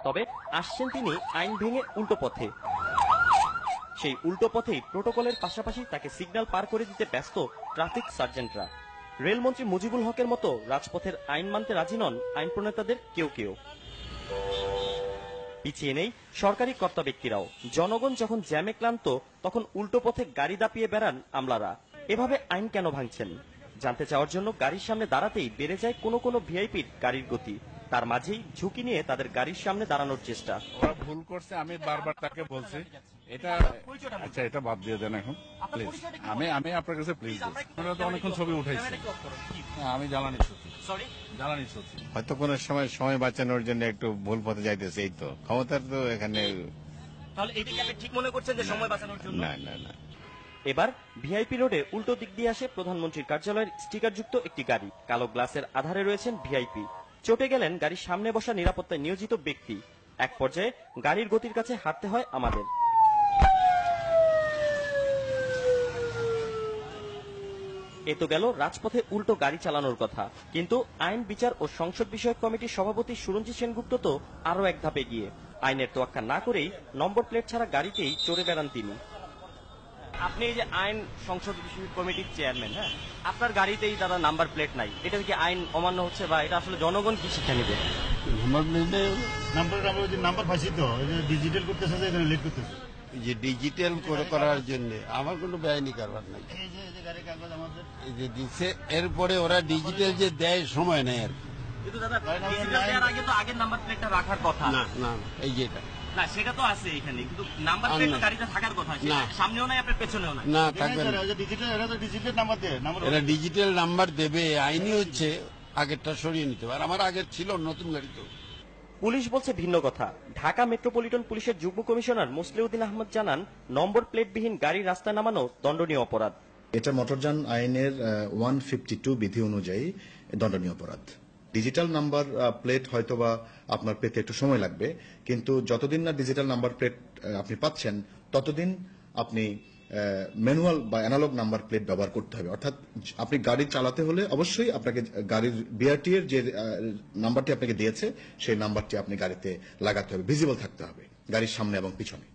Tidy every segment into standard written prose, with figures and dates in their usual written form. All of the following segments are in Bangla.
তবে আসছেন তিনি আইন ভেঙে উল্টো পথে। সেই উল্টো পথেই প্রোটোকলের পাশাপাশি তাকে সিগন্যাল পার করে দিতে ব্যস্ত ট্রাফিক সার্জেন্টরা। রেলমন্ত্রী মুজিবুল হকের মতো রাজপথের আইন মানতে রাজি নন আইন প্রণেতাদের কেউ কেউ। পিছিয়ে নেই সরকারি কর্তা ব্যক্তিরাও। জনগণ যখন জ্যামে ক্লান্ত তখন উল্টো পথে গাড়ি দাপিয়ে বেড়ান আমলারা। এভাবে আইন কেন ভাঙছেন জানতে চাওয়ার জন্য গাড়ির সামনে দাঁড়াতেই বেড়ে যায় কোনো কোনো ভিআইপির গাড়ির গতি। তার মাঝেই ঝুঁকি নিয়ে তাদের গাড়ির সামনে দাঁড়ানোর চেষ্টা। ওরা ভুল করছে, আমি বারবার তাকে বলছি এটা আচ্ছা এটা বাদ দিয়ে দেন এখন প্লিজ। আমি আপনার কাছে প্লিজ আমরা তো অনেকক্ষণ ছবি উঠাইছি। আমি জ্বালানি হয়তো কোনো সময় বাঁচানোর জন্য একটু ভুল পথে যাইতেছে, এই তো ক্ষমতার তো এখানে। তাহলে এটা কি আপনি ঠিক মনে করছেন যে সময় বাঁচানোর জন্য? না না না। এবার ভিআইপি রোডে উল্টো দিক দিয়ে আসে প্রধানমন্ত্রীর কার্যালয়ের স্টিকারযুক্ত একটি গাড়ি। কালো গ্লাসের আধারে রয়েছেন ভিআইপি। চটে গেলেন গাড়ির সামনে বসা নিরাপত্তায় নিয়োজিত ব্যক্তি। এক পর্যায়ে গাড়ির গতির কাছে হাঁটতে হয় আমাদের। এ তো গেল রাজপথে উল্টো গাড়ি চালানোর কথা, কিন্তু আইন বিচার ও সংসদ বিষয়ক কমিটির সভাপতি সুরঞ্জিত সেনগুপ্ত তো আরো এক ধাপ এগিয়ে। আইনের তোয়াক্কা না করেই নম্বর প্লেট ছাড়া গাড়িতেই চড়ে বেড়ান তিনি। আপনি এই যে আইন সংসদ বিষয়ক কমিটির চেয়ারম্যান, হ্যাঁ, আপনার গাড়িতেই দাদা নাম্বার প্লেট নাই, এটা কি আইন অমান্য হচ্ছে বা এটা আসলে জনগণ কি শিক্ষা নেবে? নাম্বার ফাঁসি তো ডিজিটাল করতেছে, লেট করতেছে। যে ডিজিটাল করার জন্য আমার কোনো বেআইনি কারবার নাই। এই যে দিচ্ছে এরপরে ওরা ডিজিটাল যে দেয় সময় নেই আর কি। কিন্তু দাদা ডিজিটাল দেওয়ার আগে তো আগের নাম্বার প্লেটটা রাখার কথা। না না এই যে এটা না, সেটা তো আছে এখানে, কিন্তু নাম্বার প্লেট গাড়িতে থাকার কথা। সামনেও নাই, আপনার পেছনেও নাই। না থাকবে না। এরা ডিজিটাল নাম্বার দেবে, আইনি হচ্ছে আগেরটা সরিয়ে নিতে পারে। আমার আগের ছিল নতুন গাড়ি তো। পুলিশ বলছে ভিন্ন কথা। ঢাকা মেট্রোপলিটন পুলিশের যুগ্ম কমিশনার মুসলিউদ্দিন আহমদ জানান, নম্বর প্লেটবিহীন গাড়ি রাস্তায় নামানো দণ্ডনীয় অপরাধ। এটা মোটরযান আইনের 152 বিধি অনুযায়ী দণ্ডনীয় অপরাধ। ডিজিটাল নাম্বার প্লেট হয়তোবা আপনার পেতে একটু সময় লাগবে, কিন্তু যতদিন না ডিজিটাল নাম্বার প্লেট আপনি পাচ্ছেন ততদিন আপনি ম্যানুয়াল বা অ্যানালগ নাম্বার প্লেট ব্যবহার করতে হবে। অর্থাৎ আপনি গাড়ি চালাতে হলে অবশ্যই আপনাকে গাড়ির বিআরটি এর যে নাম্বারটি আপনাকে দিয়েছে সেই নাম্বারটি আপনি গাড়িতে লাগাতে হবে, ভিজিবল থাকতে হবে গাড়ির সামনে এবং পিছনে।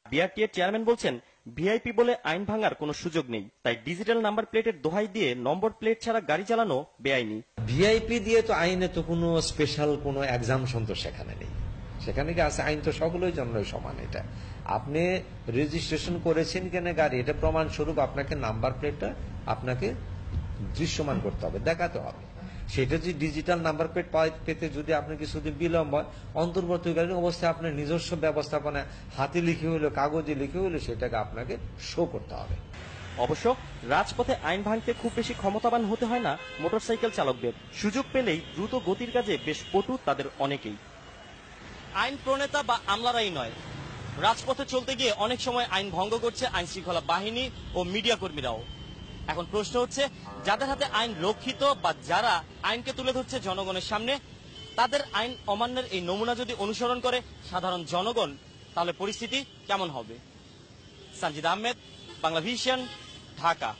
বিআরটি এর চেয়ারম্যান বলছেন, ভিআইপি বলে আইন ভাঙার কোনো সুযোগ নেই, তাই ডিজিটাল নাম্বার প্লেটের দোহাই দিয়ে নম্বর প্লেট ছাড়া গাড়ি চালানো বেআইনি। ভিআইপি দিয়ে তো আইনে তো কোনো স্পেশাল কোনো এক্সামশন তো সেখানে নেই। সেখানে কি আছে? আইন তো সকলের জন্য সমান। এটা আপনি রেজিস্ট্রেশন করেছেন কেন গাড়ি, এটা প্রমাণ স্বরূপ আপনাকে নাম্বার প্লেটটা আপনাকে দৃশ্যমান করতে হবে, দেখাতে হবে। সেটা যে ডিজিটাল নাম্বার প্লেট পেতে যদি আপনার কিছুদিন বিলম্ব হয়, অন্তর্বর্তীকালীন অবস্থায় আপনার নিজস্ব ব্যবস্থাপনা হাতে লিখে হইলো, কাগজে লিখে হইলো, সেটাকে আপনাকে শো করতে হবে। অবশ্য রাজপথে আইন ভাঙতে খুব বেশি ক্ষমতাবান হতে হয় না মোটরসাইকেল চালকদের। সুযোগ পেলেই দ্রুত গতির কাজে বেশ পটু তাদের অনেকেই। আইন প্রণেতা বা আমলারাই নয়, রাজপথে চলতে গিয়ে অনেক সময় আইন ভঙ্গ করছে আইন শৃঙ্খলা বাহিনী ও মিডিয়া কর্মীরাও। এখন প্রশ্ন হচ্ছে, যাদের হাতে আইন রক্ষিত বা যারা আইনকে তুলে ধরছে জনগণের সামনে, তাদের আইন অমান্যের এই নমুনা যদি অনুসরণ করে সাধারণ জনগণ, তাহলে পরিস্থিতি কেমন হবে? সানজিদ আহমেদ, বাংলা ভিশন, ঢাকা।